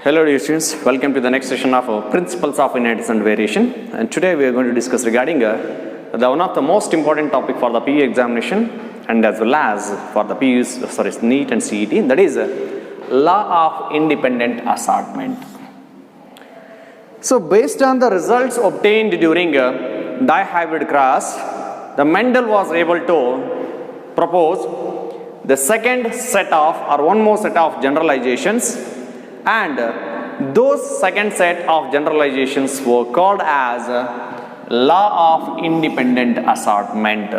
Hello dear students, welcome to the next session of Principles of Inheritance and Variation, and today we are going to discuss regarding one of the most important topic for the PU examination and as well as for the NEET and CET, that is law of independent assortment. So based on the results obtained during dihybrid cross, the Mendel was able to propose the second set of or one more set of generalizations, and those second set of generalizations were called as law of independent assortment.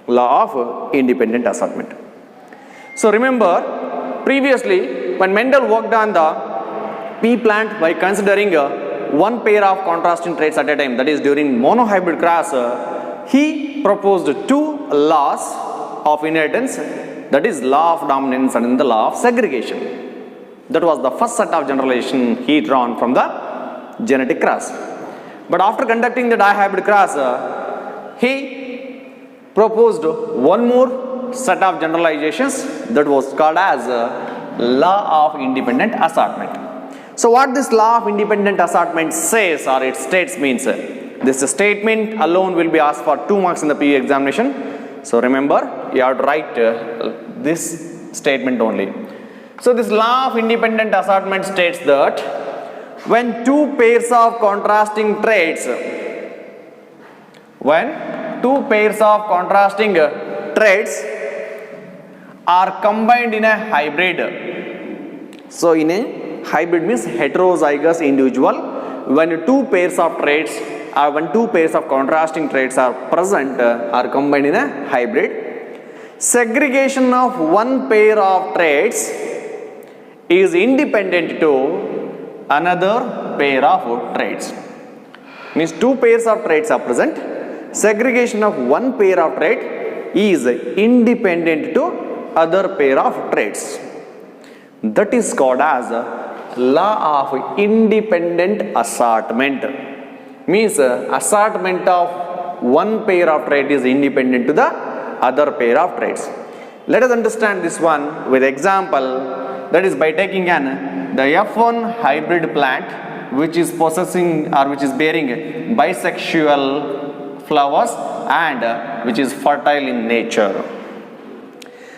Law of independent assortment. So remember, previously when Mendel worked on the pea plant by considering one pair of contrasting traits at a time, that is during monohybrid cross, he proposed two laws of inheritance, that is law of dominance and the law of segregation. That was the first set of generalization he drawn from the genetic cross. But after conducting the dihybrid cross, he proposed one more set of generalizations that was called as law of independent assortment. So what this law of independent assortment says or it states means, this statement alone will be asked for 2 marks in the PU examination. So remember, you have to write this statement only. So this law of independent assortment states that when two pairs of contrasting traits are combined in a hybrid. So in a hybrid means heterozygous individual. When two pairs of traits or when two pairs of contrasting traits are present are combined in a hybrid, segregation of one pair of traits is independent to another pair of traits. Means two pairs of traits are present, segregation of one pair of trait is independent to other pair of traits. That is called as law of independent assortment. Means assortment of one pair of trait is independent to the other pair of traits. Let us understand this one with example. That is by taking the F1 hybrid plant which is possessing or which is bearing bisexual flowers and which is fertile in nature.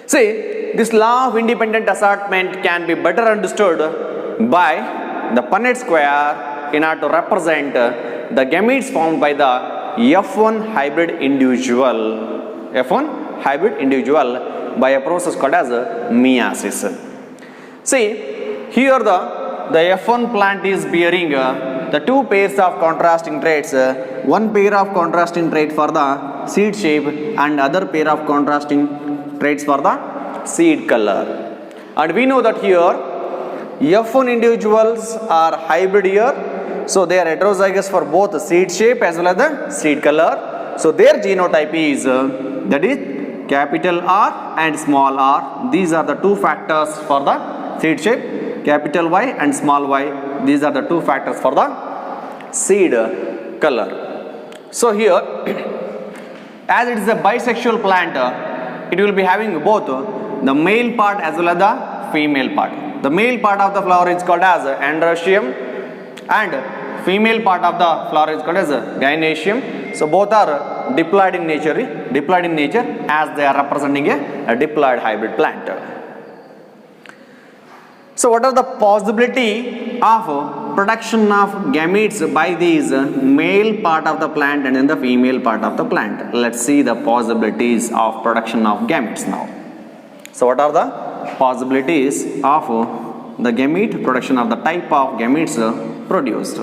See, this law of independent assortment can be better understood by the Punnett square in order to represent the gametes formed by the F1 hybrid individual by a process called as meiosis. See, here the F1 plant is bearing the two pairs of contrasting traits, one pair of contrasting trait for the seed shape and other pair of contrasting traits for the seed color. And we know that here F1 individuals are hybrid here, so they are heterozygous for both the seed shape as well as the seed color. So their genotype is that is capital R and small r. These are the two factors for the seed shape, capital Y and small y. These are the two factors for the seed color. So here, as it is a bisexual plant, it will be having both the male part as well as the female part. The male part of the flower is called as androecium and female part of the flower is called as gynoecium. So both are diploid in nature as they are representing a diploid hybrid plant. So what are the possibility of production of gametes by these male part of the plant and then the female part of the plant? Let's see the possibilities of production of gametes now. So what are the possibilities of the gamete production of the type of gametes produced?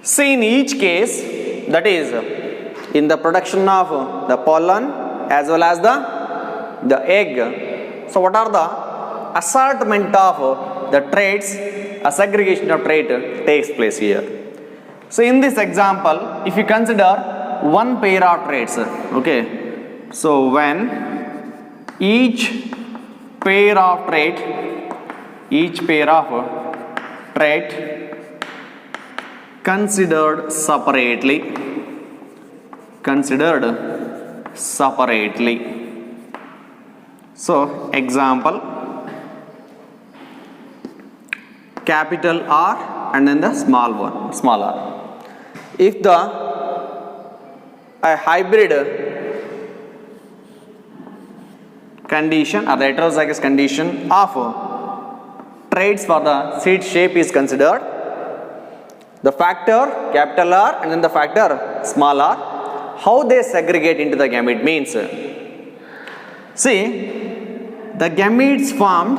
See, in each case, that is in the production of the pollen as well as the egg. So what are the assortment of the traits, a segregation of trait takes place here. So in this example, if you consider one pair of traits, okay, so when each pair of trait considered separately. So example, capital R and then the small one, small r. If a hybrid condition or the heterozygous condition of traits for the seed shape is considered, the factor capital R and then the factor small r, how they segregate into the gamete means, see, the gametes formed,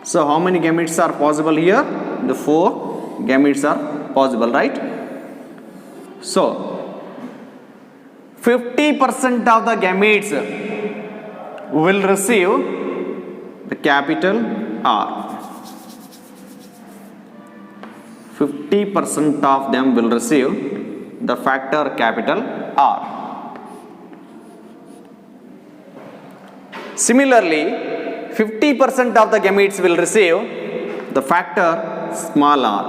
so how many gametes are possible here? The 4 gametes are possible, right? So 50% of the gametes will receive the capital R. 50% of them will receive the factor capital R. Similarly, 50% of the gametes will receive the factor small r.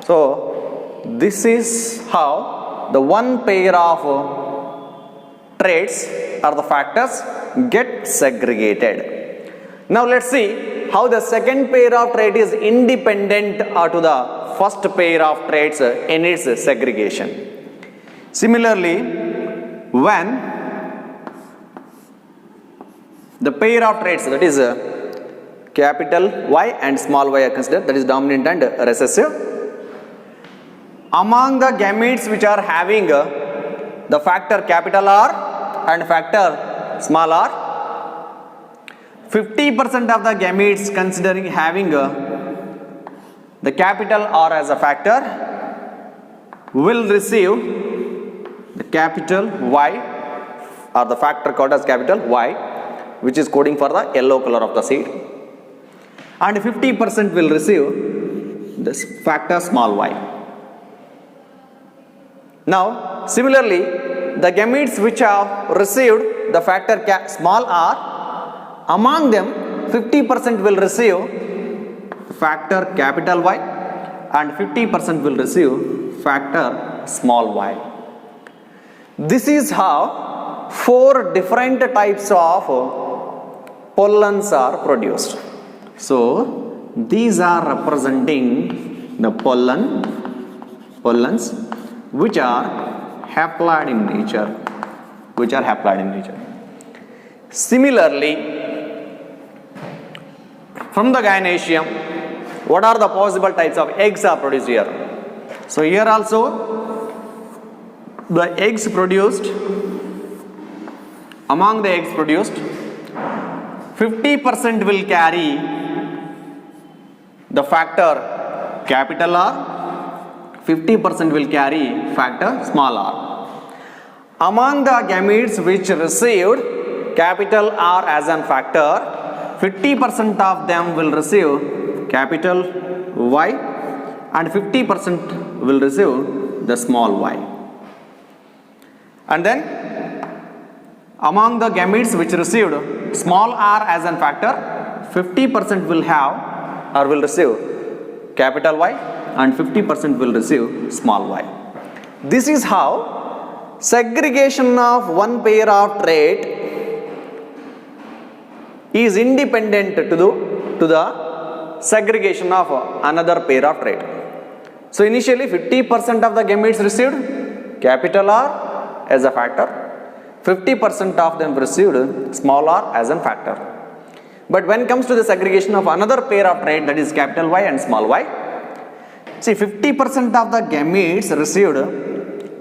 So, this is how the one pair of traits or the factors get segregated. Now, let's see how the second pair of trait is independent to the first pair of traits in its segregation. Similarly, when the pair of traits, that is capital Y and small y are considered, that is dominant and recessive, among the gametes which are having the factor capital R and factor small r, 50% of the gametes considering having the capital R as a factor will receive the capital Y or the factor called as capital Y, which is coding for the yellow color of the seed, and 50% will receive this factor small y. Now, similarly, the gametes which have received the factor small r, among them 50% will receive factor capital Y and 50% will receive factor small y. This is how 4 different types of pollens are produced. So, these are representing the pollens which are haploid in nature. Similarly, from the gynoecium, what are the possible types of eggs are produced here? So, here also the eggs produced, among the eggs produced, 50% will carry the factor capital R, 50% will carry factor small r. Among the gametes which received capital R as an factor, 50% of them will receive capital Y and 50% will receive the small y. And then among the gametes which received small r as an factor, 50% will have or will receive capital Y and 50% will receive small y. This is how segregation of one pair of trait is independent to the segregation of another pair of trait. So initially 50% of the gametes received capital R as a factor, 50% of them received small r as a factor. But when it comes to the segregation of another pair of trait, that is capital Y and small y, see 50% of the gametes received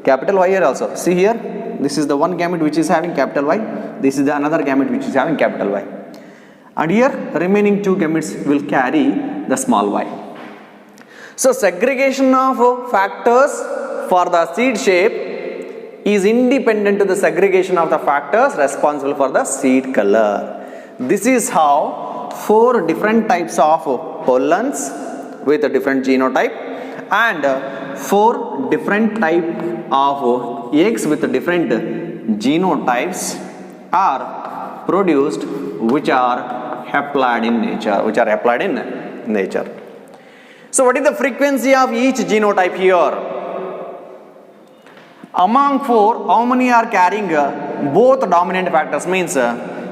capital Y here also. See here, this is the one gamete which is having capital Y, this is the another gamete which is having capital Y. And here remaining 2 gametes will carry the small y. So segregation of factors for the seed shape is independent to the segregation of the factors responsible for the seed color. This is how 4 different types of pollens with a different genotype and 4 different type of eggs with different genotypes are produced, which are haploid in nature. So what is the frequency of each genotype here? Among 4, how many are carrying both dominant factors? Means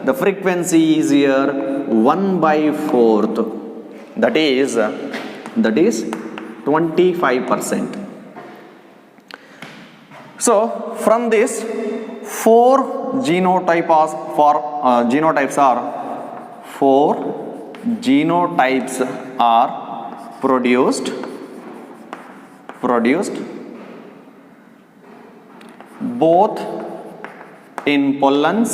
the frequency is here 1/4. That is 25%. So from this, 4 genotypes are produced both in pollens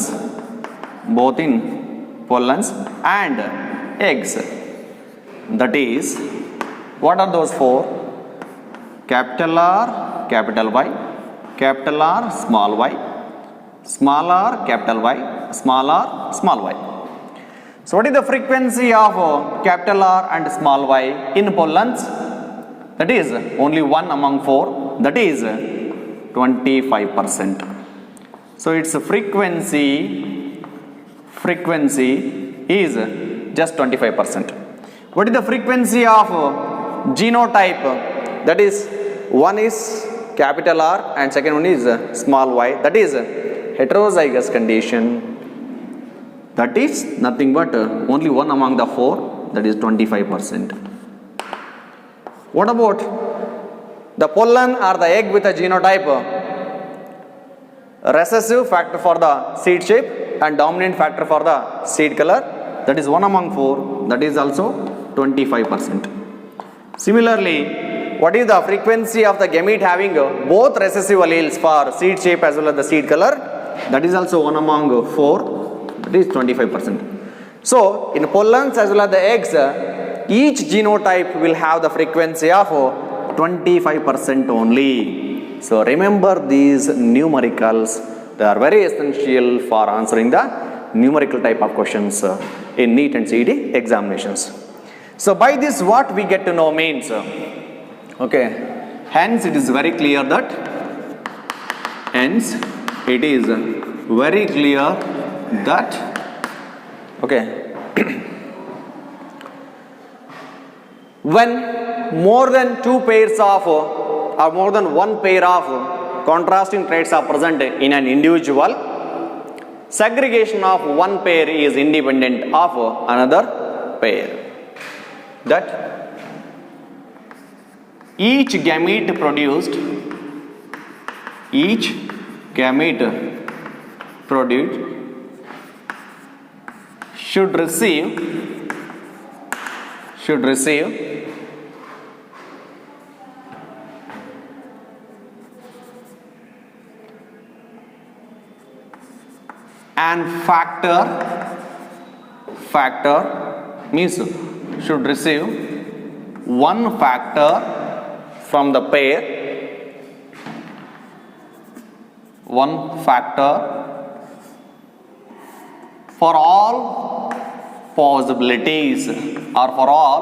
and eggs. That is, what are those 4? Capital R, capital Y, capital R, small y, small r, capital Y, small r, small y. So what is the frequency of capital R and small y in pollens? That is only 1 among 4, that is 25%. So its frequency is just 25%. What is the frequency of genotype? That is, one is capital R and second one is small y, that is heterozygous condition. That is nothing but only 1 among the 4, that is 25%. What about the pollen or the egg with a genotype? Recessive factor for the seed shape and dominant factor for the seed color, that is 1 among 4, that is also 25%. Similarly, what is the frequency of the gamete having both recessive alleles for seed shape as well as the seed color? That is also 1 among 4, that is 25%. So in pollens as well as the eggs, each genotype will have the frequency of 25% only. So remember these numericals, they are very essential for answering the numerical type of questions in NEET and CET examinations. So by this what we get to know means, okay, hence it is very clear that okay, when more than 2 pairs of or more than 1 pair of contrasting traits are present in an individual, segregation of 1 pair is independent of another pair. That each gamete produced should receive and factor means should receive 1 factor from the pair, 1 factor for all possibilities or for all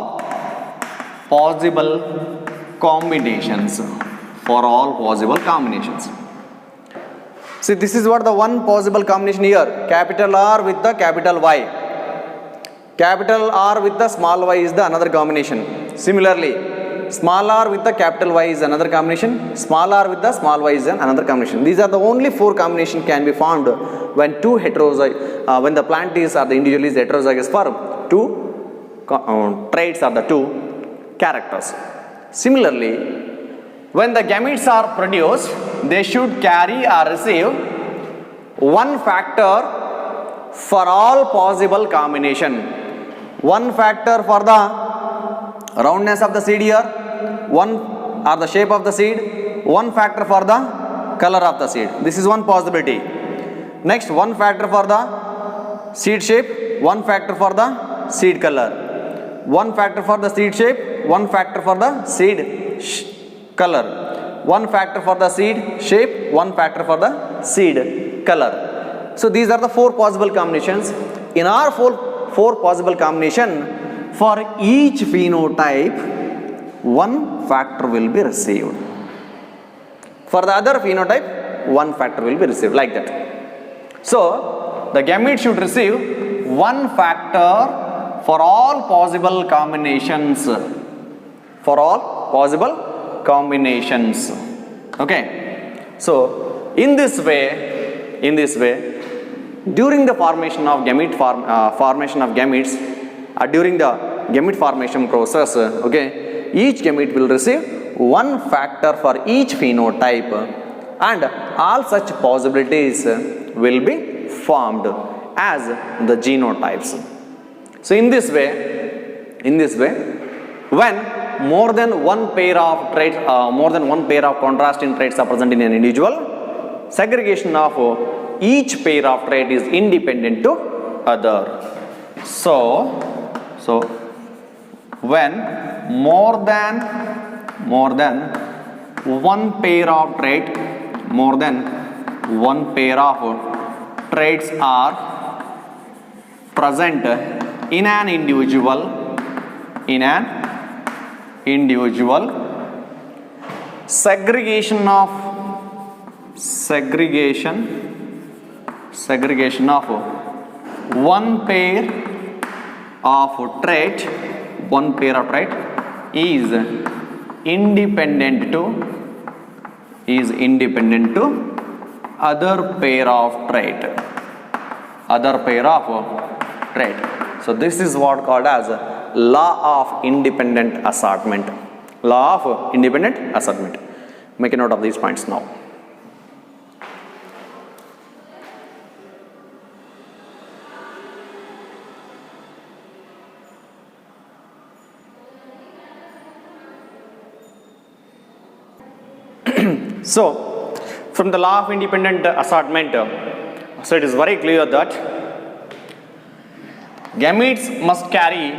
possible combinations, See, this is what the one possible combination here, capital R with the capital Y. Capital R with the small y is the another combination. Similarly, small r with the capital Y is another combination, small r with the small y is another combination. These are the only 4 combinations can be found when when the plant is or the individual is heterozygous for 2 traits or the 2 characters. Similarly, when the gametes are produced, they should carry or receive 1 factor for all possible combination. 1 factor for the roundness of the seed here, 1 or the shape of the seed, 1 factor for the color of the seed. This is one possibility. Next, 1 factor for the seed shape, 1 factor for the seed color, 1 factor for the seed shape, 1 factor for the seed color, 1 factor for the seed shape, 1 factor for the seed color. So these are the 4 possible combinations. In our 4 possible combination, for each phenotype 1 factor will be received. For the other phenotype 1 factor will be received, like that. So the gamete should receive 1 factor for all possible combinations. Okay. So in this way during the formation of formation of gametes, during the gamete formation process, okay, each gamete will receive one factor for each phenotype, and all such possibilities will be formed as the genotypes. So in this way, when more than one pair of traits, contrasting traits are present in an individual, segregation of each pair of trait is independent to other. So when more than one pair of traits are present in an individual, segregation of one pair of trait is independent to other pair of trait. So this is what called as law of independent assortment. Make a note of these points now. So, from the law of independent assortment, so it is very clear that gametes must carry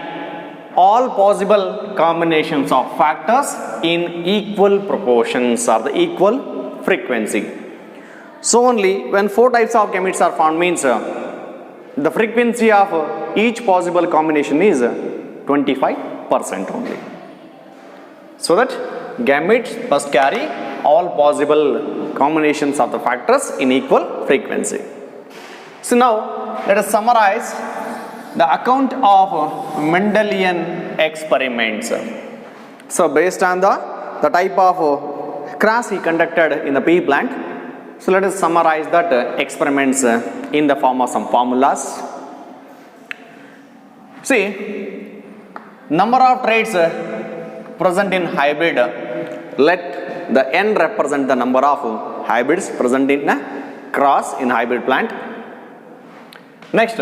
all possible combinations of factors in equal proportions or the equal frequency. So only when 4 types of gametes are found means the frequency of each possible combination is 25% only. So that gametes must carry all possible combinations of the factors in equal frequency. So now let us summarize the account of Mendelian experiments. So based on the type of cross he conducted in the pea plant, so let us summarize that experiments in the form of some formulas. See, number of traits present in hybrid, let the n represent the number of hybrids present in a cross in hybrid plant. Next,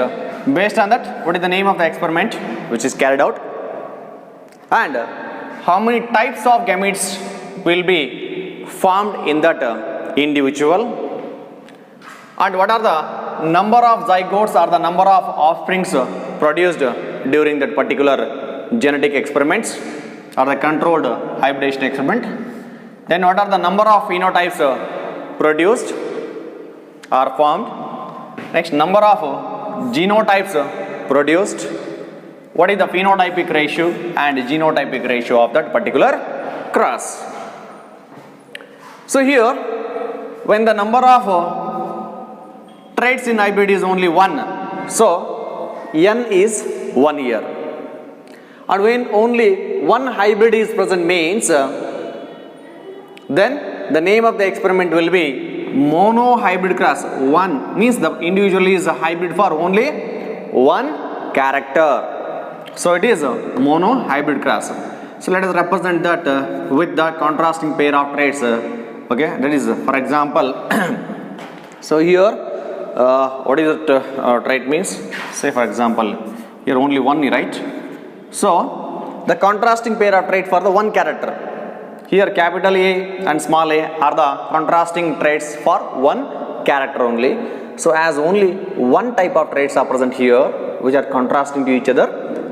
based on that, what is the name of the experiment which is carried out, and how many types of gametes will be formed in that individual, and what are the number of zygotes or the number of offsprings produced during that particular genetic experiments or the controlled hybridization experiment. Then what are the number of phenotypes produced or formed. Next, number of genotypes produced. What is the phenotypic ratio and genotypic ratio of that particular cross. So here, when the number of traits in hybrid is only 1, so n is 1 year. And when only one hybrid is present means, then the name of the experiment will be monohybrid cross. 1 means the individual is a hybrid for only one character. So it is a monohybrid cross. So let us represent that with the contrasting pair of traits. Okay, that is for example. So here, what is it trait means? Say for example, here only one, right? So the contrasting pair of trait for the one character. Here capital A and small a are the contrasting traits for one character only. So as only one type of traits are present here which are contrasting to each other,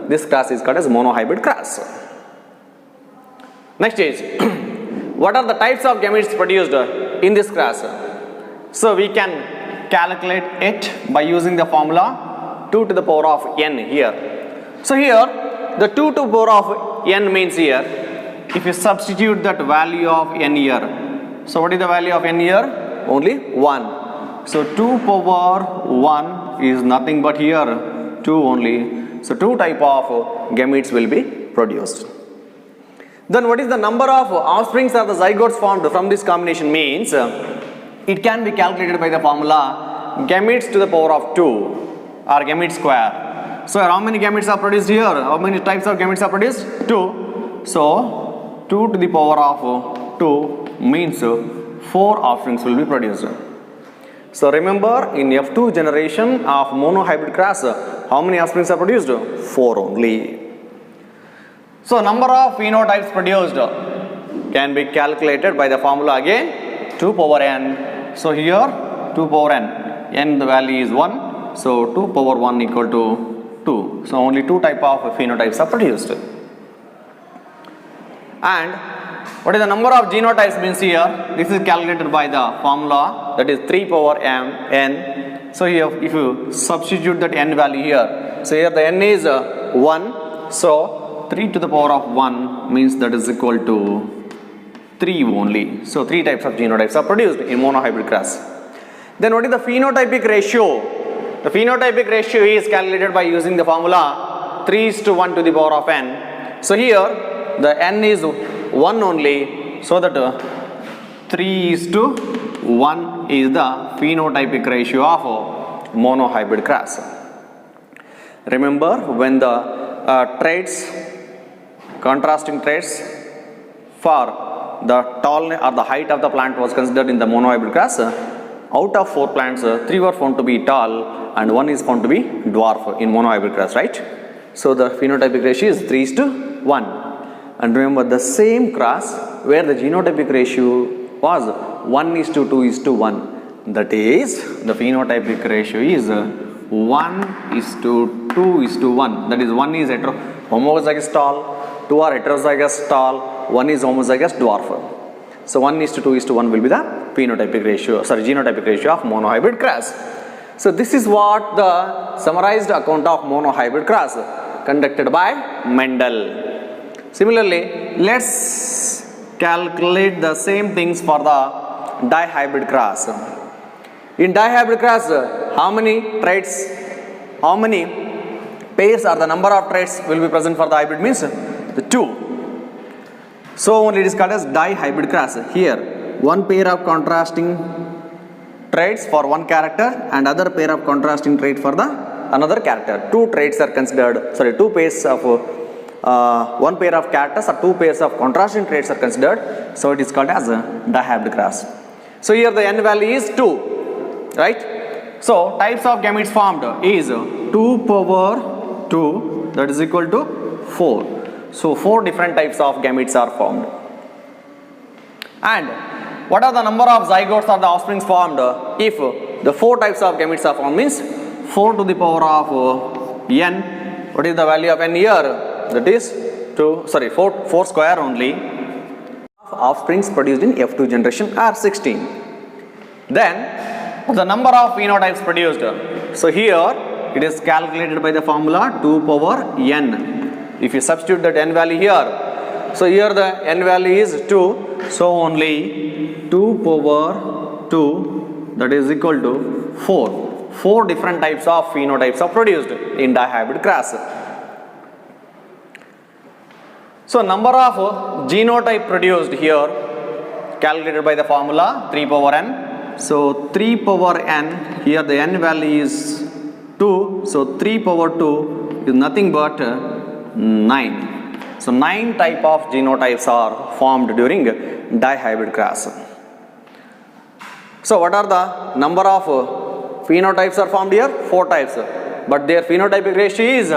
this class is called as monohybrid class. Next is, what are the types of gametes produced in this class? So we can calculate it by using the formula 2 to the power of n here. So here the 2 to the power of n means here, if you substitute that value of n here, so what is the value of n here? Only 1. So 2 power 1 is nothing but here 2 only. So 2 type of gametes will be produced. Then what is the number of offsprings or the zygotes formed from this combination means, it can be calculated by the formula gametes to the power of 2 or gamete square. So how many gametes are produced here? How many types of gametes are produced? 2. So 2 to the power of 2 means 4 offsprings will be produced. So remember, in F2 generation of monohybrid cross, how many offsprings are produced? 4 only. So number of phenotypes produced can be calculated by the formula again, 2 power n. So here 2 power n the value is 1. So 2 power 1 equal to 2. So only 2 type of phenotypes are produced. And what is the number of genotypes means here? This is calculated by the formula, that is 3 power n. So here if you substitute that n value here, so here the n is 1. So 3 to the power of 1 means that is equal to 3 only. So 3 types of genotypes are produced in monohybrid cross. Then what is the phenotypic ratio? The phenotypic ratio is calculated by using the formula 3:1 to the power of n. So here the n is 1 only, so that 3:1 is the phenotypic ratio of monohybrid cross. Remember, when the contrasting traits for the tallness or the height of the plant was considered in the monohybrid cross, out of 4 plants, 3 were found to be tall and 1 is found to be dwarf in monohybrid cross, right? So the phenotypic ratio is 3:1. And remember, the same cross where the genotypic ratio was 1:2:1, that is the phenotypic ratio is 1:2:1. That is 1 is homozygous tall, 2 are heterozygous tall, 1 is homozygous dwarf. So 1:2:1 will be the genotypic ratio of monohybrid cross. So this is what the summarized account of monohybrid cross conducted by Mendel. Similarly, let's calculate the same things for the dihybrid cross. In dihybrid cross, how many pairs or the number of traits will be present for the hybrid means the 2. So only it is called as dihybrid cross. Here, 1 pair of contrasting traits for one character and other pair of contrasting trait for the another character. 2 traits are considered, 2 pairs of 1 pair of characters or 2 pairs of contrasting traits are considered. So it is called as a dihybrid cross. So here the n value is 2, right? So types of gametes formed is 2 power 2, that is equal to 4. So 4 different types of gametes are formed. And what are the number of zygotes or the offsprings formed if the 4 types of gametes are formed means 4 to the power of n. What is the value of n here? That is 4 square only. Offsprings produced in F2 generation are 16. Then the number of phenotypes produced. So here it is calculated by the formula 2 power n. If you substitute that n value here, so here the n value is 2, so only 2 power 2, that is equal to 4. 4 different types of phenotypes are produced in dihybrid cross. So number of genotype produced here calculated by the formula 3 power n. So 3 power n, here the n value is 2, so 3 power 2 is nothing but 9. So 9 type of genotypes are formed during dihybrid cross. So what are the number of phenotypes are formed here? 4 types, but their phenotypic ratio is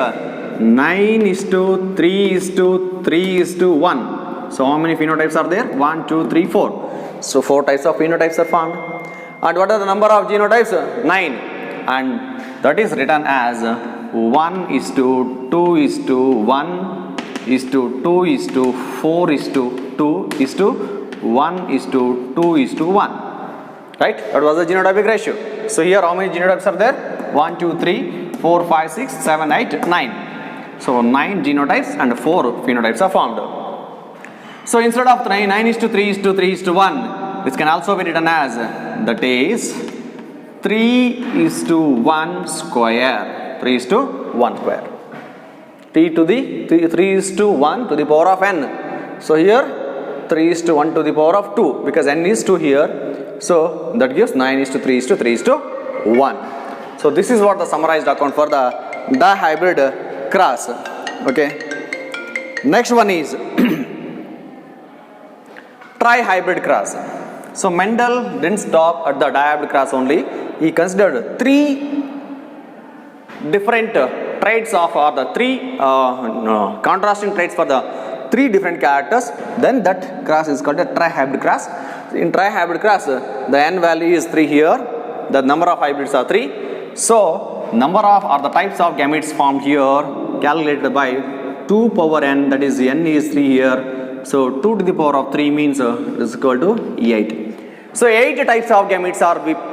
9:3:3:1. So how many phenotypes are there? 1, 2, 3, 4. So 4 types of phenotypes are formed. And what are the number of genotypes? 9. And that is written as 1:2:2:1:4:2:1:1:2:1. Right? That was the genotypic ratio. So here how many genotypes are there? 1, 2, 3, 4, 5, 6, 7, 8, 9. So 9 genotypes and 4 phenotypes are formed. So instead of 9:3:3:1, this can also be written as, that is 3:1 square. 3:1 square. 3:1 to the power of n. So here 3:1 to the power of 2, because n is 2 here. So that gives 9:3:3:1. 1. So this is what the summarized account for the dihybrid cross. Okay. Next one is trihybrid cross. So Mendel didn't stop at the dihybrid cross only. He considered 3 different traits of, or the 3 contrasting traits for the 3 different characters. Then that cross is called a trihybrid cross. In trihybrid cross, the n value is 3 here. The number of hybrids are 3. So number of, or the types of gametes formed here calculated by 2 power n, that is n is 3 here. So 2 to the power of 3 means is equal to 8. So 8 types of gametes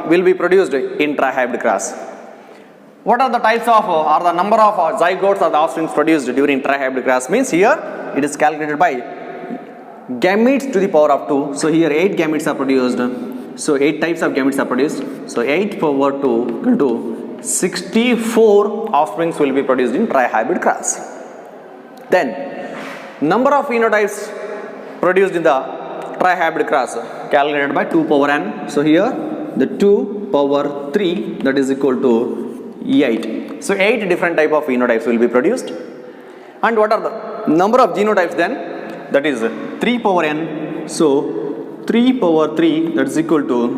will be produced in trihybrid cross. What are the types of, or the number of zygotes or the offsprings produced during trihybrid cross means here it is calculated by gametes to the power of 2. So here 8 gametes are produced. So 8 types of gametes are produced. So 8 power 2 equal to 64 offsprings will be produced in trihybrid cross. Then number of phenotypes produced in the trihybrid cross calculated by 2 power n. So here the 2 power 3, that is equal to 8. So 8 different type of phenotypes will be produced. And what are the number of genotypes then? That is 3 power n. So 3 power 3, that is equal to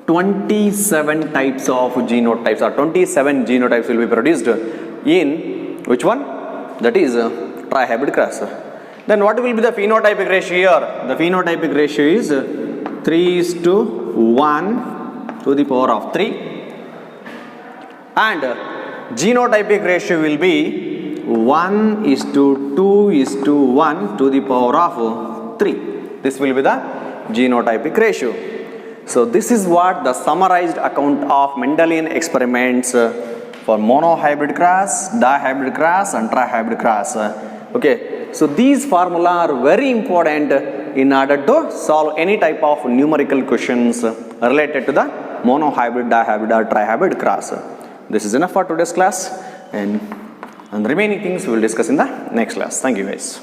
27 types of genotypes, or 27 genotypes will be produced in which one? That is trihybrid cross. Then what will be the phenotypic ratio here? The phenotypic ratio is 3:1 to the power of 3. And genotypic ratio will be 1:2:1 to the power of 3. This will be the genotypic ratio. So this is what the summarized account of Mendelian experiments for monohybrid cross, dihybrid cross and trihybrid cross. Okay, so these formula are very important in order to solve any type of numerical questions related to the monohybrid, dihybrid or trihybrid cross. This is enough for today's class, and remaining things we will discuss in the next class. Thank you guys.